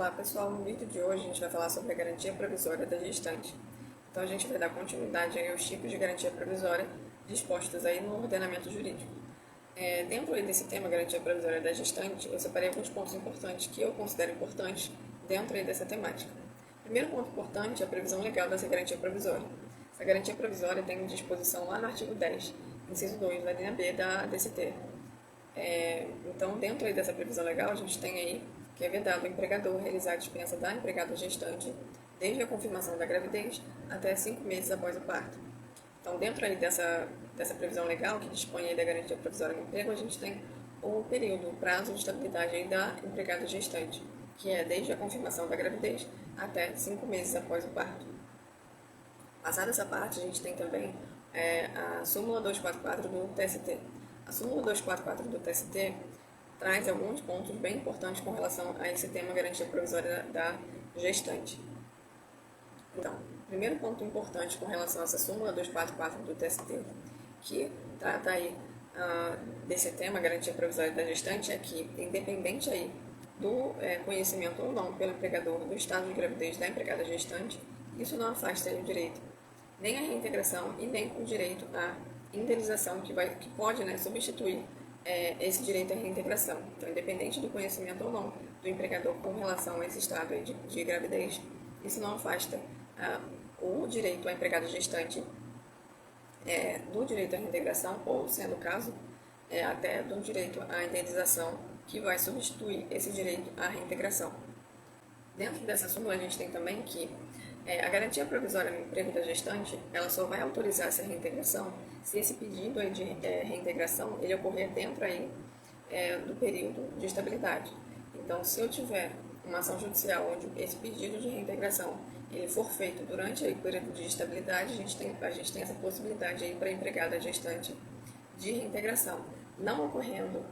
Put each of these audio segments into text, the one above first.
Olá pessoal, no vídeo de hoje a gente vai falar sobre a garantia provisória da gestante. Então a gente vai dar continuidade aí aos tipos de garantia provisória dispostos aí no ordenamento jurídico. Dentro aí desse tema, garantia provisória da gestante, eu separei alguns pontos importantes que eu considero importantes dentro aí dessa temática. O primeiro ponto importante é a previsão legal dessa garantia provisória. Essa garantia provisória tem disposição lá no artigo 10, inciso 2, da linha B da DCT. Então, dentro aí dessa previsão legal, a gente tem aí que é vedado ao empregador realizar a dispensa da empregada gestante desde a confirmação da gravidez até 5 meses após o parto. Então, dentro aí dessa previsão legal, que dispõe aí da garantia provisória no emprego, a gente tem o período, o prazo de estabilidade aí da empregada gestante, que é desde a confirmação da gravidez até 5 meses após o parto. Passada essa parte, a gente tem também a súmula 244 do TST. A súmula 244 do TST traz alguns pontos bem importantes com relação a esse tema garantia provisória da gestante. Então, primeiro ponto importante com relação a essa súmula 244 do TST, que trata aí desse tema garantia provisória da gestante, é que, independente aí do conhecimento ou não pelo empregador do estado de gravidez da empregada gestante, isso não afasta aí o direito nem à reintegração e nem o direito à indenização que pode substituir esse direito à reintegração. Então, independente do conhecimento ou não do empregador com relação a esse estado aí de gravidez, isso não afasta o direito à empregada gestante do direito à reintegração ou, sendo o caso, até do direito à indenização que vai substituir esse direito à reintegração. Dentro dessa súmula, a gente tem também que a garantia provisória no emprego da gestante, ela só vai autorizar essa reintegração se esse pedido aí de reintegração ele ocorrer dentro aí do período de estabilidade. Então, se eu tiver uma ação judicial onde esse pedido de reintegração ele for feito durante aí o período de estabilidade, a gente tem essa possibilidade aí para a empregada gestante de reintegração. Não ocorrendo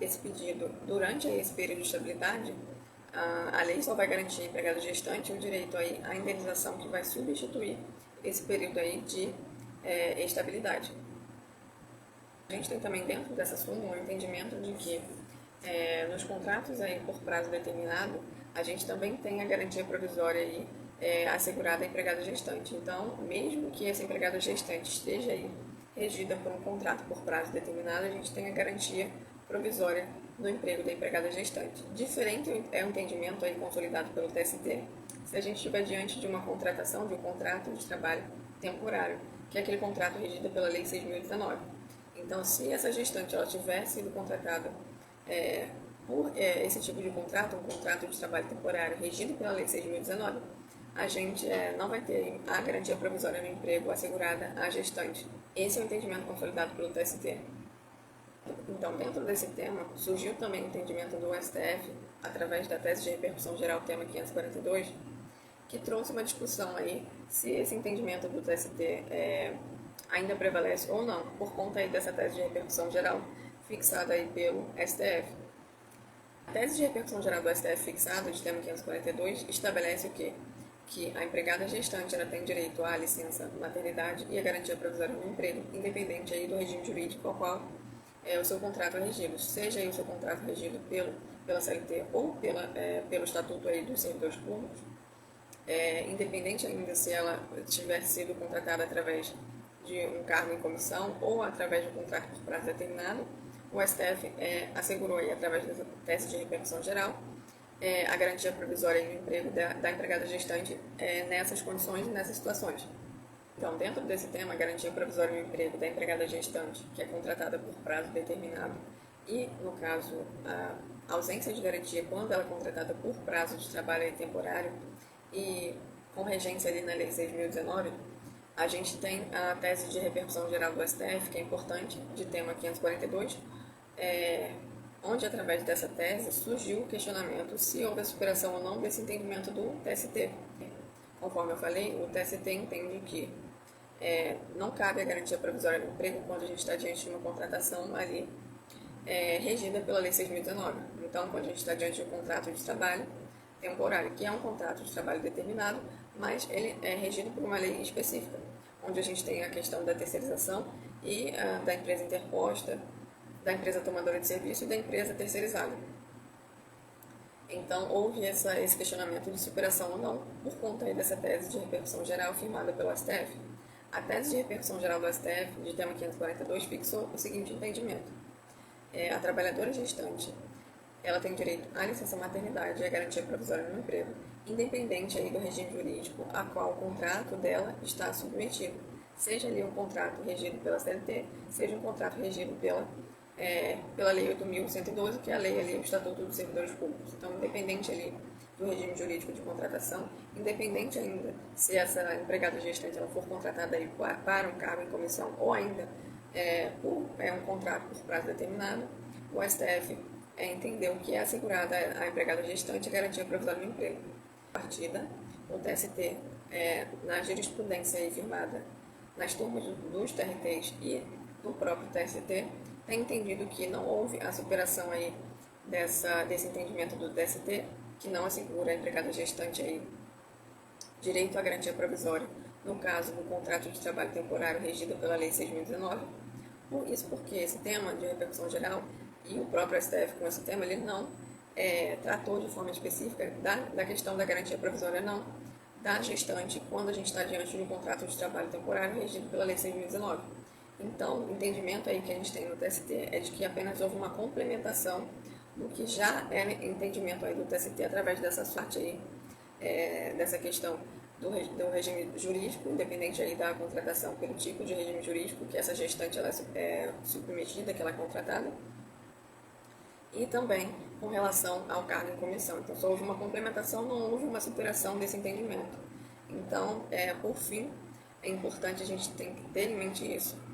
esse pedido durante aí esse período de estabilidade, a lei só vai garantir à empregada gestante o direito aí à indenização que vai substituir esse período aí de estabilidade. A gente tem também dentro dessa súmula o entendimento de que nos contratos aí por prazo determinado, a gente também tem a garantia provisória aí assegurada à empregada gestante. Então, mesmo que essa empregada gestante esteja aí regida por um contrato por prazo determinado, a gente tem a garantia provisória no emprego da empregada gestante. Diferente é o entendimento aí consolidado pelo TST se a gente estiver diante de uma contratação, de um contrato de trabalho temporário, que é aquele contrato regido pela Lei 6.019. Então, se essa gestante ela tiver sido contratada por esse tipo de contrato, um contrato de trabalho temporário regido pela Lei 6.019, a gente não vai ter a garantia provisória no emprego assegurada à gestante. Esse é o entendimento consolidado pelo TST. Então, dentro desse tema, surgiu também o entendimento do STF, através da tese de repercussão geral, tema 542, que trouxe uma discussão aí se esse entendimento do TST ainda prevalece ou não, por conta aí dessa tese de repercussão geral fixada aí pelo STF. A tese de repercussão geral do STF fixada, de tema 542, estabelece o quê? Que a empregada gestante ela tem direito à licença maternidade e à garantia provisória no emprego, independente aí do regime jurídico ao qual o seu contrato é regido, seja aí o seu contrato regido pela CLT ou pelo Estatuto aí dos Servidores Públicos, independente ainda se ela tiver sido contratada através de um cargo em comissão ou através de um contrato por prazo determinado, o STF assegurou aí, através dessa tese de repercussão geral, a garantia provisória no emprego da empregada gestante nessas condições e nessas situações. Então, dentro desse tema, a garantia provisória no emprego da empregada gestante, que é contratada por prazo determinado, e, no caso, a ausência de garantia quando ela é contratada por prazo de trabalho temporário e com regência ali na Lei 6.019, a gente tem a tese de repercussão geral do STF, que é importante, de tema 542, onde, através dessa tese, surgiu o questionamento se houve a superação ou não desse entendimento do TST. Conforme eu falei, o TST entende que não cabe a garantia provisória no emprego quando a gente está diante de uma contratação ali regida pela Lei 6.019. Então, quando a gente está diante de um contrato de trabalho temporário, que é um contrato de trabalho determinado, mas ele é regido por uma lei específica, onde a gente tem a questão da terceirização e da empresa interposta, da empresa tomadora de serviço e da empresa terceirizada. Então, houve esse questionamento de superação ou não por conta aí dessa tese de repercussão geral firmada pelo STF. A tese de repercussão geral do STF, de tema 542, fixou o seguinte entendimento. A trabalhadora gestante ela tem direito à licença maternidade e à garantia provisória no emprego, independente aí do regime jurídico a qual o contrato dela está submetido. Seja ali um contrato regido pela CLT, seja um contrato regido pela Lei 8.112, que é a lei ali, o Estatuto dos Servidores Públicos. Então, independente ali do regime jurídico de contratação, independente ainda se essa empregada gestante ela for contratada aí para um cargo em comissão ou ainda um contrato por prazo determinado, o STF entendeu que é assegurada à empregada gestante a garantia provisória do emprego. A partida, o TST, na jurisprudência aí firmada nas turmas dos TRTs e do próprio TST, tem entendido que não houve a superação aí desse entendimento do TST, que não assegura a empregada gestante aí direito à garantia provisória, no caso do contrato de trabalho temporário regido pela Lei 6.019. Isso porque esse tema de repercussão geral e o próprio STF com esse tema, ele não tratou de forma específica da questão da garantia provisória, não, da gestante, quando a gente está diante de um contrato de trabalho temporário regido pela Lei 6.019. Então, o entendimento aí que a gente tem no TST é de que apenas houve uma complementação do que já é entendimento aí do TST através dessa parte aí, dessa questão do regime jurídico, independente aí da contratação pelo tipo de regime jurídico que essa gestante ela é submetida, que ela é contratada, e também com relação ao cargo em comissão. Então, só houve uma complementação, não houve uma superação desse entendimento. Então, por fim, é importante a gente ter em mente isso.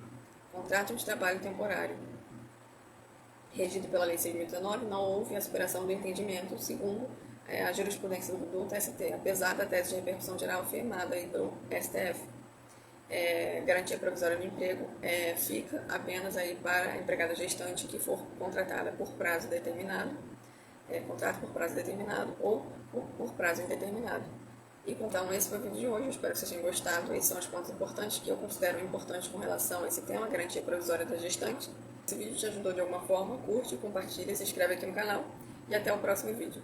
Contrato de trabalho temporário regido pela Lei 6.019, não houve a superação do entendimento, segundo a jurisprudência do TST, apesar da tese de repercussão geral firmada aí pelo STF. Garantia provisória do emprego fica apenas aí para a empregada gestante que for contratada por prazo determinado, contrato por prazo determinado ou por prazo indeterminado. Então, esse foi o vídeo de hoje, eu espero que vocês tenham gostado. Esses são os pontos importantes que eu considero importantes com relação a esse tema, garantia provisória da gestante. Se o vídeo te ajudou de alguma forma, curte, compartilha, se inscreve aqui no canal e até o próximo vídeo.